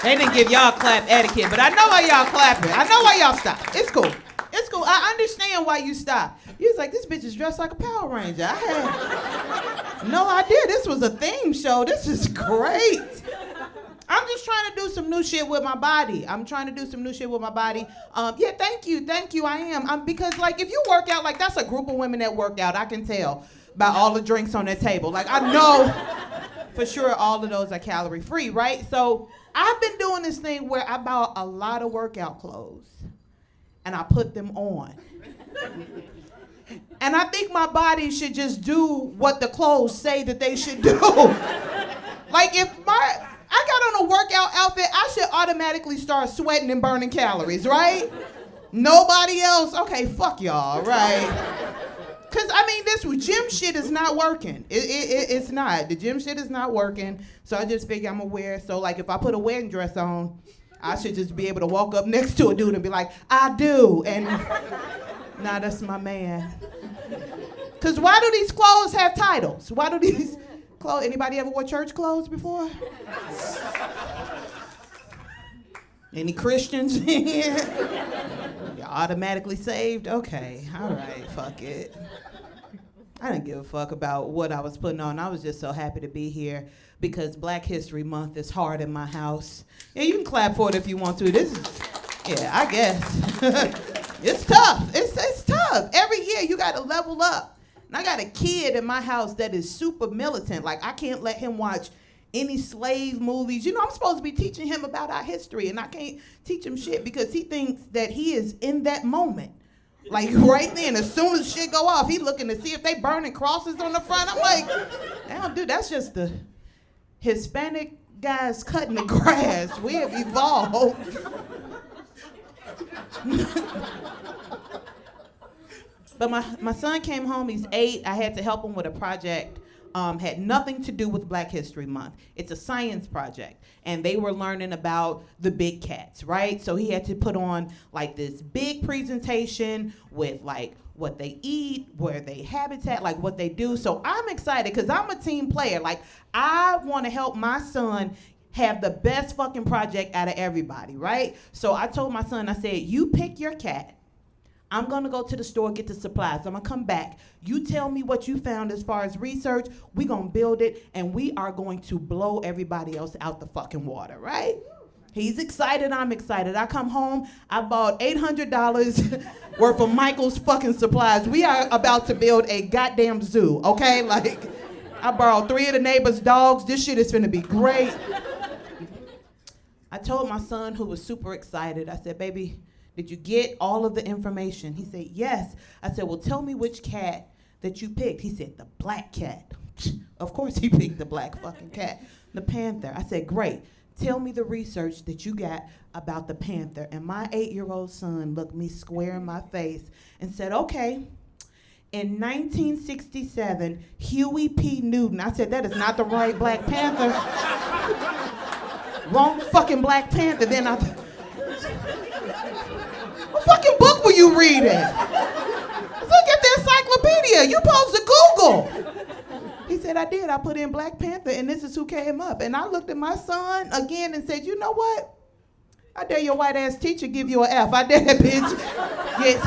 They didn't give y'all clap etiquette, but I know why y'all clapping. I know why y'all stopped. It's cool. It's cool. I understand why you stopped. You was like, this bitch is dressed like a Power Ranger. I had no idea this was a theme show. This is great. I'm just trying to do some new shit with my body. Yeah, thank you, I am. Because, like, if you work out, like, that's a group of women that work out. I can tell by all the drinks on their table. Like, I know for sure all of those are calorie free, right? So I've been doing this thing where I bought a lot of workout clothes and I put them on. And I think my body should just do what the clothes say that they should do. Like, if I got on a workout outfit, I should automatically start sweating and burning calories, right? Nobody else, okay, fuck y'all, right? Because, I mean, this gym shit is not working. It's not. The gym shit is not working. So I just figure I'm going to wear. So, like, if I put a wedding dress on, I should just be able to walk up next to a dude and be like, I do. And, nah, that's my man. Because why do these clothes have titles? Why do these clothes, anybody ever wore church clothes before? Any Christians in here? You're automatically saved? Okay, all right, fuck it. I didn't give a fuck about what I was putting on. I was just so happy to be here because Black History Month is hard in my house. Yeah, you can clap for it if you want to. This is, yeah, I guess. It's tough. It's tough. Every year you gotta level up. And I got a kid in my house that is super militant. Like, I can't let him watch any slave movies. You know, I'm supposed to be teaching him about our history, and I can't teach him shit because he thinks that he is in that moment. Like, right then, as soon as shit go off, he looking to see if they burning crosses on the front. I'm like, damn, dude, that's just the Hispanic guys cutting the grass. We have evolved. But my son came home, he's 8. I had to help him with a project had nothing to do with Black History Month. It's a science project. And they were learning about the big cats, right? So he had to put on like this big presentation with like what they eat, where they habitat, like what they do. So I'm excited because I'm a team player. Like I want to help my son have the best fucking project out of everybody, right? So I told my son, I said, you pick your cat. I'm gonna go to the store, get the supplies. I'm gonna come back. You tell me what you found as far as research. We gonna build it, and we are going to blow everybody else out the fucking water, right? He's excited, I'm excited. I come home, I bought $800 worth of Michael's fucking supplies. We are about to build a goddamn zoo, okay? Like, I borrowed 3 of the neighbors' dogs. This shit is finna be great. I told my son, who was super excited, I said, baby, did you get all of the information? He said, yes. I said, well, tell me which cat that you picked. He said, the black cat. Of course he picked the black fucking cat. The panther. I said, great. Tell me the research that you got about the panther. And my 8-year-old son looked me square in my face and said, okay. In 1967, Huey P. Newton. I said, that is not the right Black Panther. Wrong fucking Black Panther. Then what fucking book were you reading? Look at the encyclopedia. You supposed to Google. He said, I did. I put in Black Panther, and this is who came up. And I looked at my son again and said, you know what? I dare your white-ass teacher give you an F. I dare that bitch. Yes.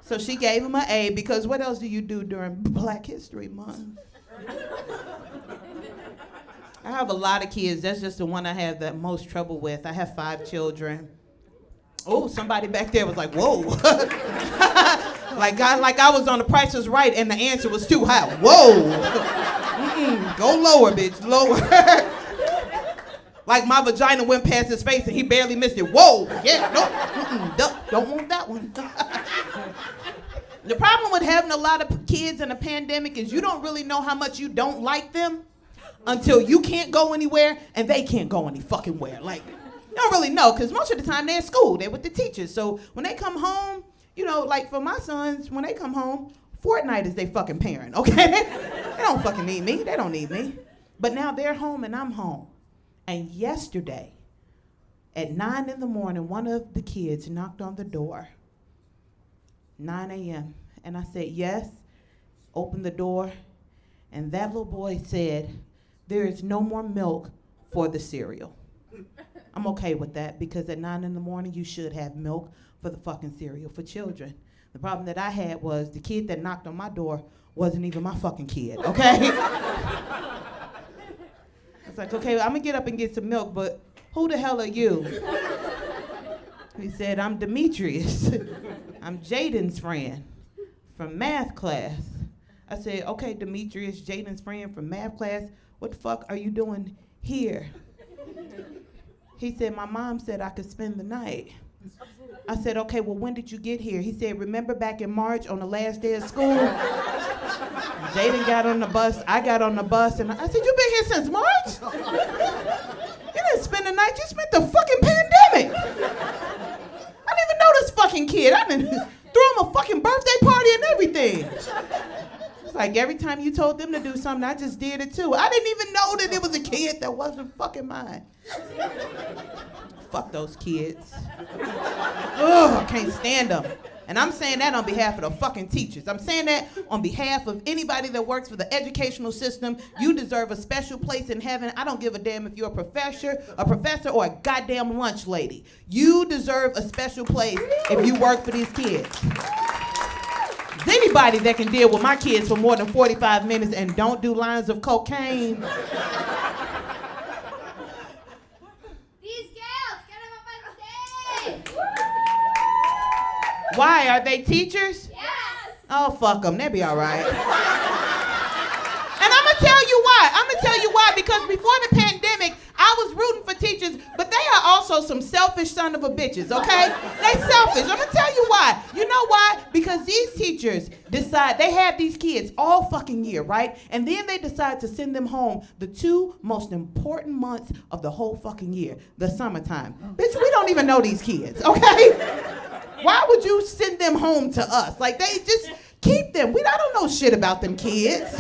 So she gave him an A, because what else do you do during Black History Month? I have a lot of kids. That's just the one I have the most trouble with. I have 5 children. Oh, somebody back there was like, whoa. like I was on The Price is Right and the answer was too high. Whoa. Go lower, bitch, lower. Like my vagina went past his face and he barely missed it. Whoa, yeah, no, don't want that one. The problem with having a lot of kids in a pandemic is you don't really know how much you don't like them until you can't go anywhere and they can't go any fucking where. Like, you don't really know, because most of the time they're at school, they're with the teachers. So when they come home, you know, like for my sons, when they come home, Fortnite is their fucking parent, okay? They don't fucking need me, they don't need me. But now they're home and I'm home. And yesterday, at 9 in the morning, one of the kids knocked on the door, 9 a.m. And I said, yes, opened the door, and that little boy said, there is no more milk for the cereal. I'm okay with that, because at 9 in the morning, you should have milk for the fucking cereal for children. The problem that I had was the kid that knocked on my door wasn't even my fucking kid, okay? It's like, okay, I'm gonna get up and get some milk, but who the hell are you? He said, I'm Demetrius. I'm Jaden's friend from math class. I said, okay, Demetrius, Jaden's friend from math class, what the fuck are you doing here? He said, my mom said I could spend the night. I said, okay, well, when did you get here? He said, remember back in March on the last day of school? Jaden got on the bus, I got on the bus, and I said, you been here since March? You didn't spend the night, you spent the fucking pandemic. I didn't even know this fucking kid. I didn't threw him a fucking birthday party and everything. It's like every time you told them to do something, I just did it too. I didn't even know that it was a kid that wasn't fucking mine. Fuck those kids. Ugh, I can't stand them. And I'm saying that on behalf of the fucking teachers. I'm saying that on behalf of anybody that works for the educational system. You deserve a special place in heaven. I don't give a damn if you're a professor, or a goddamn lunch lady. You deserve a special place if you work for these kids. There's anybody that can deal with my kids for more than 45 minutes and don't do lines of cocaine. Why? Are they teachers? Yes. Oh, fuck them. They'll be all right. And I'm going to tell you why. Because before the pandemic, I was rooting for teachers, but they are also some selfish son of a bitches, okay? They selfish. I'm going to tell you why. You know why? Because these teachers decide, they have these kids all fucking year, right? And then they decide to send them home the 2 most important months of the whole fucking year, the summertime. Bitch, we don't even know these kids, okay? Why would you send them home to us? Like, they just keep them. I don't know shit about them kids.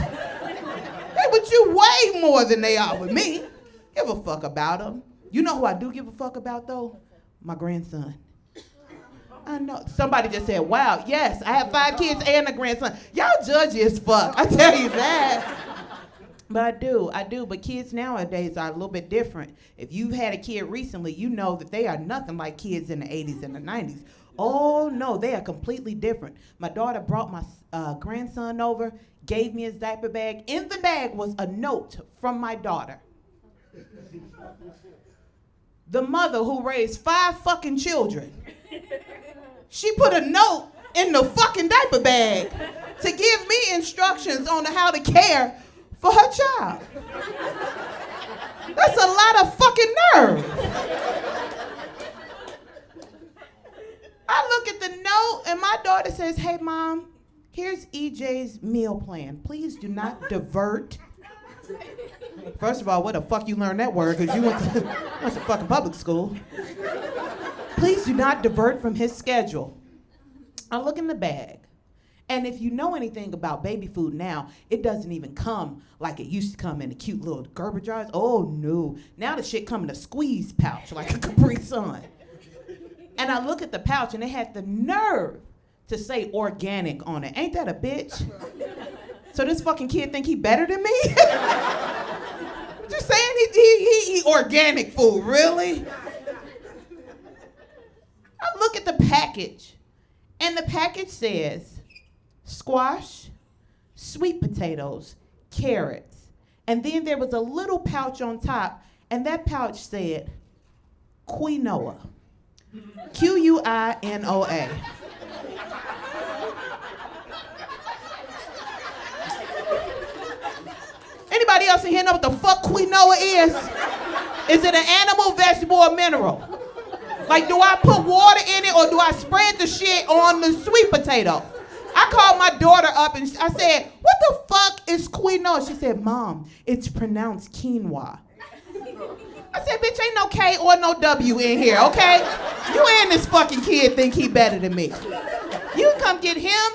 with you way more than they are with me. Give a fuck about them. You know who I do give a fuck about, though? My grandson. I know. Somebody just said, wow, yes, I have 5 kids and a grandson. Y'all judgy as fuck, I tell you that. But I do. But kids nowadays are a little bit different. If you've had a kid recently, you know that they are nothing like kids in the 80s and the 90s. Oh, no, they are completely different. My daughter brought my grandson over, gave me his diaper bag. In the bag was a note from my daughter. The mother who raised 5 fucking children. She put a note in the fucking diaper bag to give me instructions on how to care for her child. That's a lot of fucking nerve. I look at the note and my daughter says, hey mom, here's EJ's meal plan. Please do not divert. First of all, where the fuck you learned that word? Because you went to fucking public school. Please do not divert from his schedule. I look in the bag. And if you know anything about baby food now, it doesn't even come like it used to come in the cute little Gerber jars. Oh no. Now the shit come in a squeeze pouch like a Capri Sun. And I look at the pouch and it had the nerve to say organic on it. Ain't that a bitch? So this fucking kid think he better than me? Just saying he eat organic food, really? I look at the package, and the package says squash, sweet potatoes, carrots, and then there was a little pouch on top, and that pouch said quinoa, Quinoa. Anybody else in here know what the fuck quinoa is? Is it an animal, vegetable, or mineral? Like, do I put water in it or do I spread the shit on the sweet potato? I called my daughter up and I said, what the fuck is quinoa? She said, Mom, it's pronounced quinoa. I said, bitch, ain't no K or no W in here, okay? You and this fucking kid think he better than me. You come get him,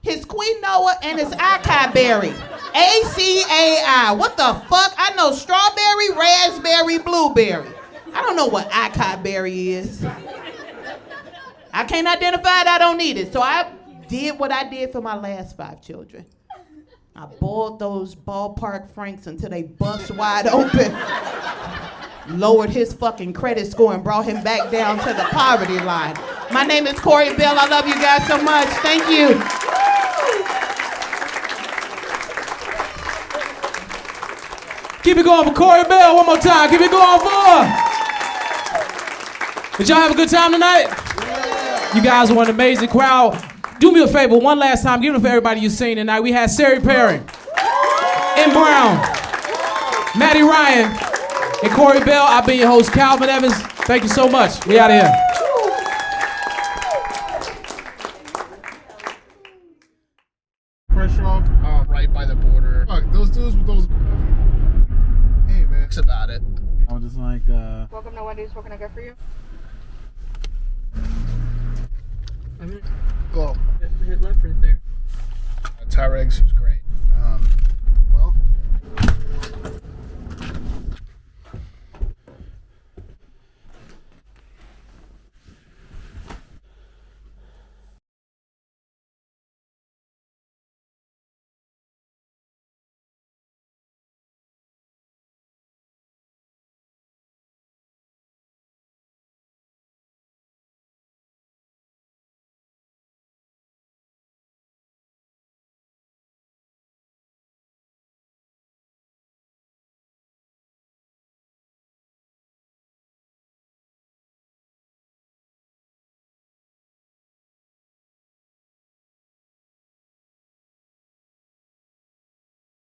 his quinoa, and his acai berry. ACAI. What the fuck? I know strawberry, raspberry, blueberry. I don't know what acai berry is. I can't identify it, I don't need it. So I did what I did for my last 5 children. I boiled those ballpark franks until they bust wide open. Lowered his fucking credit score and brought him back down to the poverty line. My name is Corey Bell. I love you guys so much. Thank you. Keep it going for Corey Bell one more time. Keep it going for. Did y'all have a good time tonight? Yeah. You guys were an amazing crowd. Do me a favor, one last time. Give it up for everybody you've seen tonight. We had Sari Perry, M. Brown, Maddie Ryan, and Corey Bell. I've been your host, Calvin Evans. Thank you so much. We out of here. Pressure off right by the border. Fuck, those dudes with those. Hey, man. It's about it. I was just like, Welcome to Wendy's. What can I get for you? Go. Hit left right there. Tyrex was great. Well,